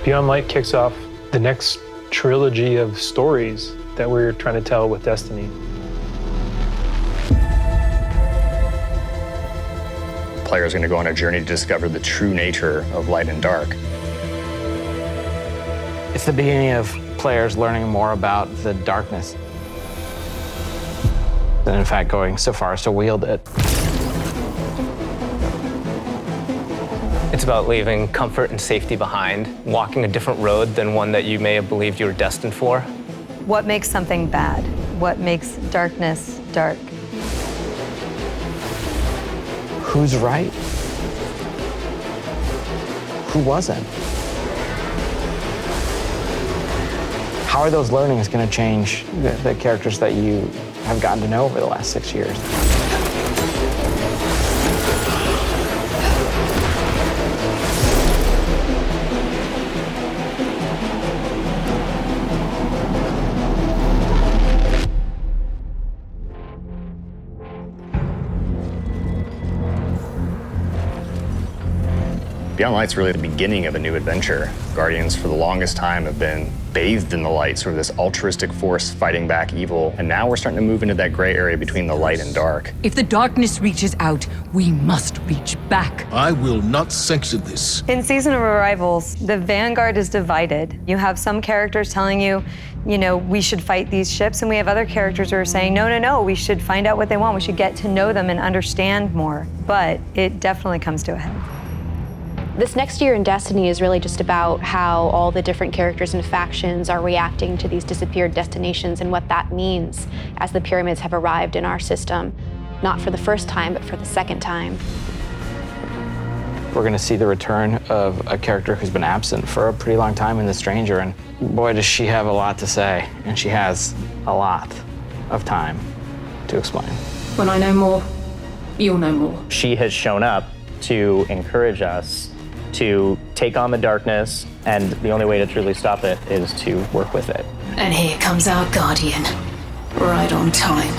Beyond Light kicks off the next trilogy of stories that we're trying to tell with Destiny. Players are going to go on a journey to discover the true nature of light and dark. It's the beginning of players learning more about the darkness, and in fact going so far as to wield it. It's about leaving comfort and safety behind, walking a different road than one that you may have believed you were destined for. What makes something bad? What makes darkness dark? Who's right? Who wasn't? How are those learnings going to change the characters that you have gotten to know over the last 6 years? Beyond Light's really the beginning of a new adventure. Guardians, for the longest time, have been bathed in the light, sort of this altruistic force fighting back evil. And now we're starting to move into that gray area between the light and dark. If the darkness reaches out, we must reach back. I will not sanction this. In Season of Arrivals, the Vanguard is divided. You have some characters telling you, we should fight these ships, and we have other characters who are saying, no, we should find out what they want. We should get to know them and understand more. But it definitely comes to a head. This next year in Destiny is really just about how all the different characters and factions are reacting to these disappeared destinations and what that means as the pyramids have arrived in our system, not for the first time, but for the second time. We're going to see the return of a character who's been absent for a pretty long time in The Stranger, and boy, does she have a lot to say, and she has a lot of time to explain. When I know more, you'll know more. She has shown up to encourage us to take on the darkness, and the only way to truly stop it is to work with it. And here comes our Guardian, right on time.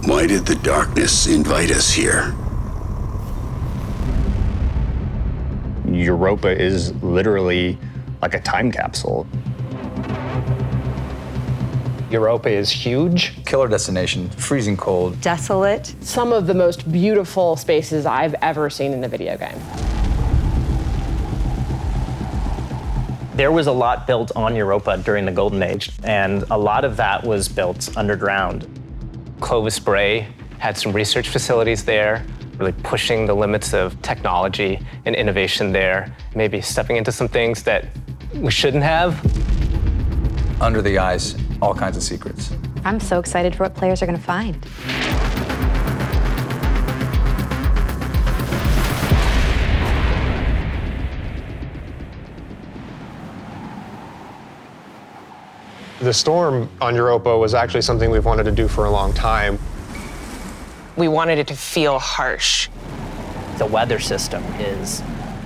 Why did the darkness invite us here? Europa is literally like a time capsule. Europa is huge. Killer destination, freezing cold. Desolate. Some of the most beautiful spaces I've ever seen in a video game. There was a lot built on Europa during the Golden Age, and a lot of that was built underground. Clovis Bray had some research facilities there, really pushing the limits of technology and innovation there, maybe stepping into some things that we shouldn't have. Under the ice, all kinds of secrets. I'm so excited for what players are going to find. The storm on Europa was actually something we've wanted to do for a long time. We wanted it to feel harsh. The weather system is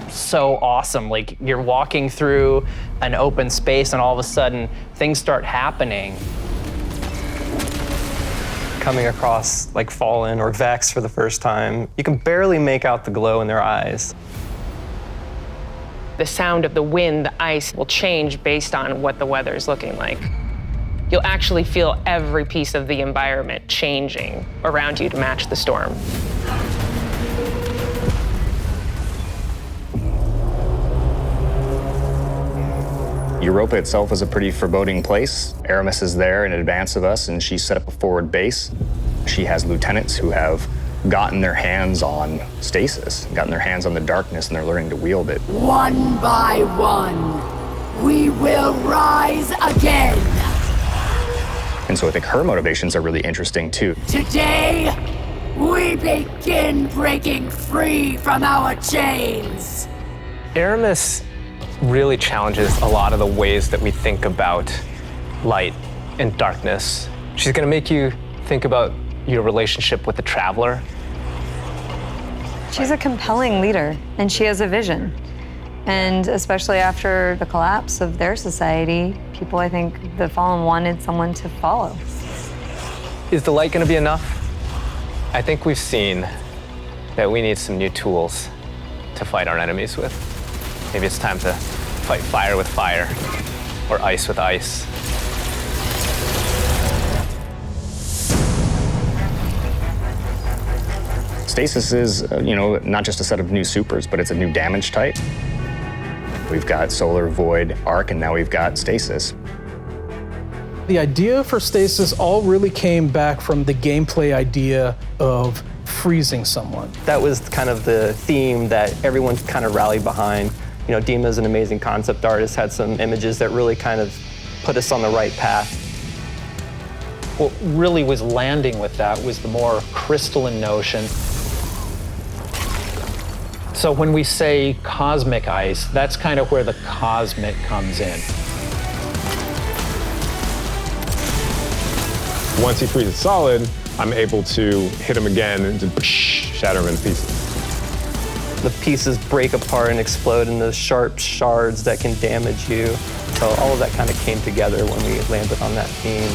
so awesome. Like, you're walking through an open space and all of a sudden things start happening. Coming across like Fallen or Vex for the first time, you can barely make out the glow in their eyes. The sound of the wind, the ice will change based on what the weather is looking like. You'll actually feel every piece of the environment changing around you to match the storm. Europa itself is a pretty foreboding place. Aramis is there in advance of us, and she set up a forward base. She has lieutenants who have gotten their hands on Stasis, gotten their hands on the darkness, and they're learning to wield it. One by one, we will rise again. And so I think her motivations are really interesting too. Today, we begin breaking free from our chains. Aramis really challenges a lot of the ways that we think about light and darkness. She's going to make you think about your relationship with the Traveler. She's a compelling leader, and she has a vision. And especially after the collapse of their society, people, I think, the Fallen wanted someone to follow. Is the light going to be enough? I think we've seen that we need some new tools to to fight our enemies with. Maybe it's time to fight fire with fire, or ice with ice. Stasis is, not just a set of new supers, but it's a new damage type. We've got Solar, Void, Arc, and now we've got Stasis. The idea for Stasis all really came back from the gameplay idea of freezing someone. That was kind of the theme that everyone kind of rallied behind. Dima's an amazing concept artist, had some images that really kind of put us on the right path. What really was landing with that was the more crystalline notion. So when we say cosmic ice, that's kind of where the cosmic comes in. Once he freezes solid, I'm able to hit him again and just shatter him in pieces. The pieces break apart and explode into sharp shards that can damage you. So all of that kind of came together when we landed on that theme.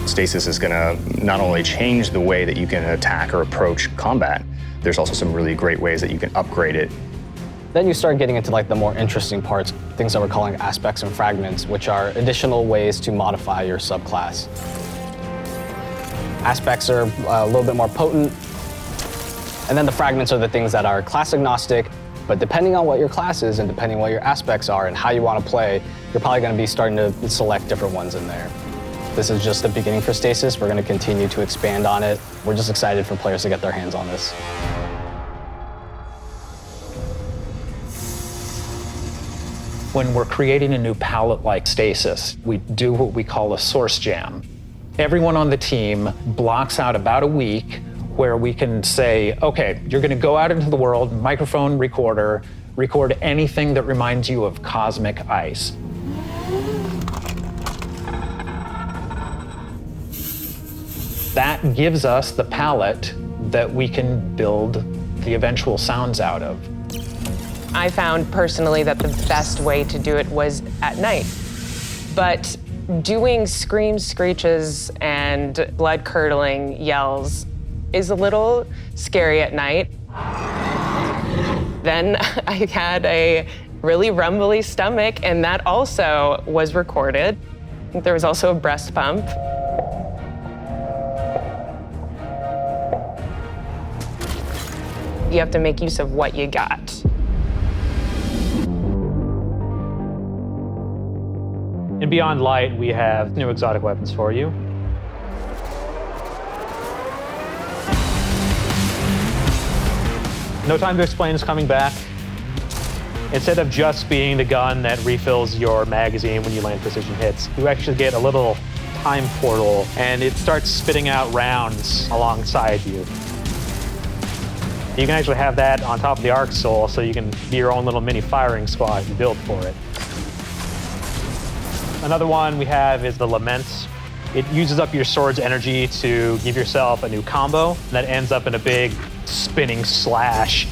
Stasis is going to not only change the way that you can attack or approach combat, there's also some really great ways that you can upgrade it. Then you start getting into like the more interesting parts, things that we're calling aspects and fragments, which are additional ways to modify your subclass. Aspects are a little bit more potent, and then the fragments are the things that are class agnostic, but depending on what your class is and depending on what your aspects are and how you want to play, you're probably going to be starting to select different ones in there. This is just the beginning for Stasis. We're going to continue to expand on it. We're just excited for players to get their hands on this. When we're creating a new palette like Stasis, we do what we call a source jam. Everyone on the team blocks out about a week where we can say, okay, you're going to go out into the world, microphone, recorder, record anything that reminds you of cosmic ice. That gives us the palette that we can build the eventual sounds out of. I found personally that the best way to do it was at night. But doing screams, screeches, and blood-curdling yells is a little scary at night. Then I had a really rumbly stomach, and that also was recorded. There was also a breast pump. You have to make use of what you got. In Beyond Light, we have new exotic weapons for you. No Time to Explain is coming back. Instead of just being the gun that refills your magazine when you land precision hits, you actually get a little time portal, and it starts spitting out rounds alongside you. You can actually have that on top of the Arc Soul, so you can be your own little mini firing squad you build for it. Another one we have is the Laments. It uses up your sword's energy to give yourself a new combo that ends up in a big spinning slash.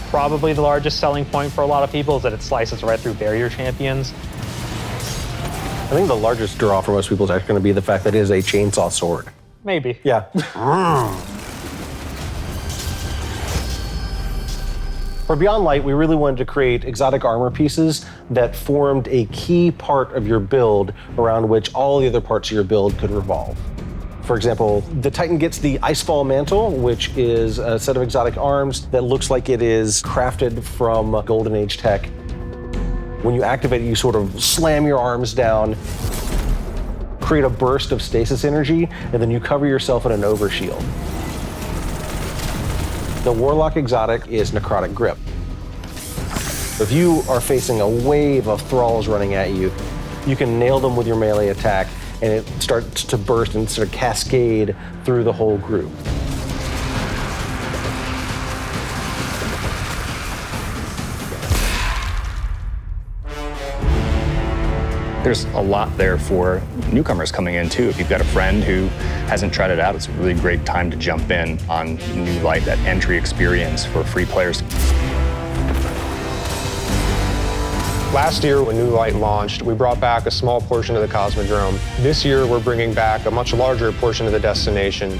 Probably the largest selling point for a lot of people is that it slices right through barrier champions. I think the largest draw for most people is actually going to be the fact that it is a chainsaw sword. Maybe. Yeah. For Beyond Light, we really wanted to create exotic armor pieces that formed a key part of your build around which all the other parts of your build could revolve. For example, the Titan gets the Icefall Mantle, which is a set of exotic arms that looks like it is crafted from Golden Age tech. When you activate it, you sort of slam your arms down, create a burst of stasis energy, and then you cover yourself in an overshield. The Warlock exotic is Necrotic Grip. If you are facing a wave of thralls running at you, you can nail them with your melee attack, and it starts to burst and sort of cascade through the whole group. There's a lot there for newcomers coming in too. If you've got a friend who hasn't tried it out, it's a really great time to jump in on New Light, that entry experience for free players. Last year, when New Light launched, we brought back a small portion of the Cosmodrome. This year, we're bringing back a much larger portion of the destination.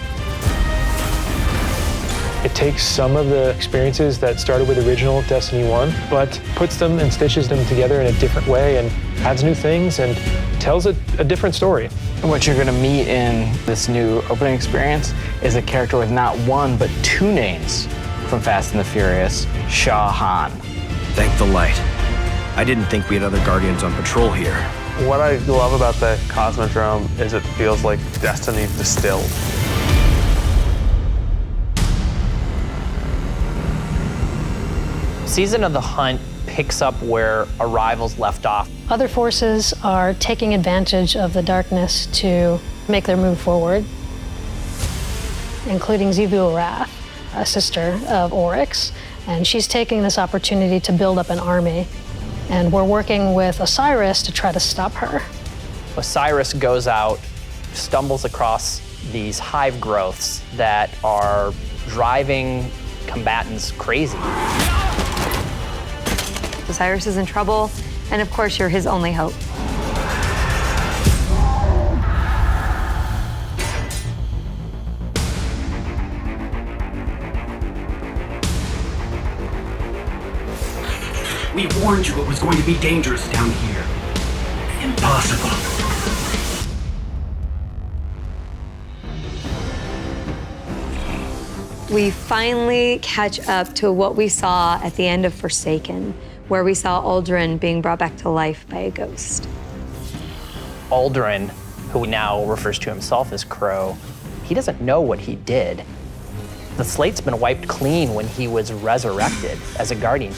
It takes some of the experiences that started with original Destiny 1, but puts them and stitches them together in a different way and adds new things and tells a different story. What you're going to meet in this new opening experience is a character with not one, but two names from Fast and the Furious, Shah Han. Thank the light. I didn't think we had other Guardians on patrol here. What I love about the Cosmodrome is it feels like Destiny distilled. Season of the Hunt picks up where Arrival's left off. Other forces are taking advantage of the darkness to make their move forward, including Xivu Arath, a sister of Oryx, and she's taking this opportunity to build up an army. And we're working with Osiris to try to stop her. Osiris goes out, stumbles across these hive growths that are driving combatants crazy. Osiris is in trouble, and of course, you're his only hope. We warned you it was going to be dangerous down here. Impossible. We finally catch up to what we saw at the end of Forsaken, where we saw Aldrin being brought back to life by a ghost. Aldrin, who now refers to himself as Crow, he doesn't know what he did. The slate's been wiped clean when he was resurrected as a Guardian.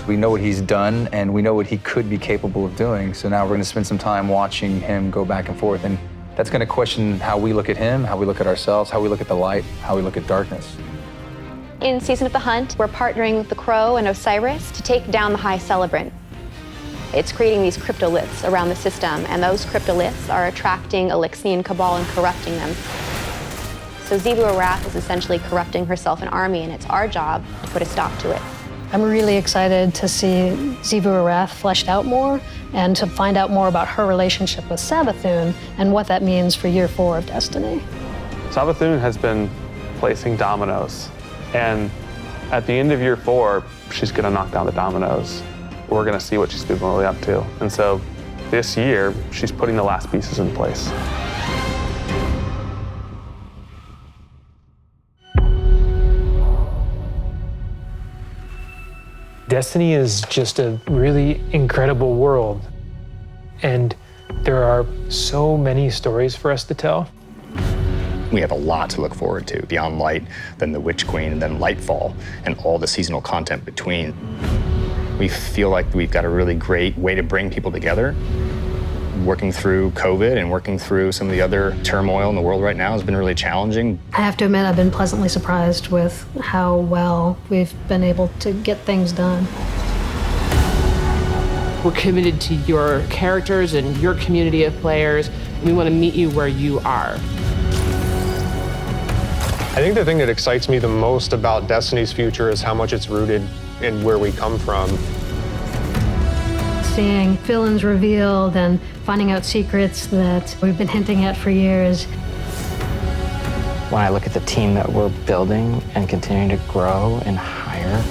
We know what he's done, and we know what he could be capable of doing. So now we're going to spend some time watching him go back and forth. And that's going to question how we look at him, how we look at ourselves, how we look at the light, how we look at darkness. In Season of the Hunt, we're partnering with the Crow and Osiris to take down the High Celebrant. It's creating these cryptoliths around the system, and those cryptoliths are attracting Elixian Cabal and corrupting them. So Xivu Arath is essentially corrupting herself an army, and it's our job to put a stop to it. I'm really excited to see Xivu Arath fleshed out more and to find out more about her relationship with Savathun and what that means for year 4 of Destiny. Savathun has been placing dominoes, and at the end of year 4, she's going to knock down the dominoes. We're going to see what she's been really up to. And so this year, she's putting the last pieces in place. Destiny is just a really incredible world, and there are so many stories for us to tell. We have a lot to look forward to, beyond Light, then the Witch Queen, and then Lightfall, and all the seasonal content between. We feel like we've got a really great way to bring people together. Working through COVID and working through some of the other turmoil in the world right now has been really challenging. I have to admit, I've been pleasantly surprised with how well we've been able to get things done. We're committed to your characters and your community of players. We want to meet you where you are. I think the thing that excites me the most about Destiny's future is how much it's rooted in where we come from. Seeing villains revealed and finding out secrets that we've been hinting at for years. When I look at the team that we're building and continuing to grow and hire,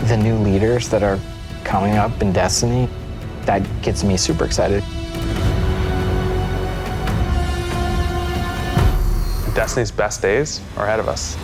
the new leaders that are coming up in Destiny, that gets me super excited. Destiny's best days are ahead of us.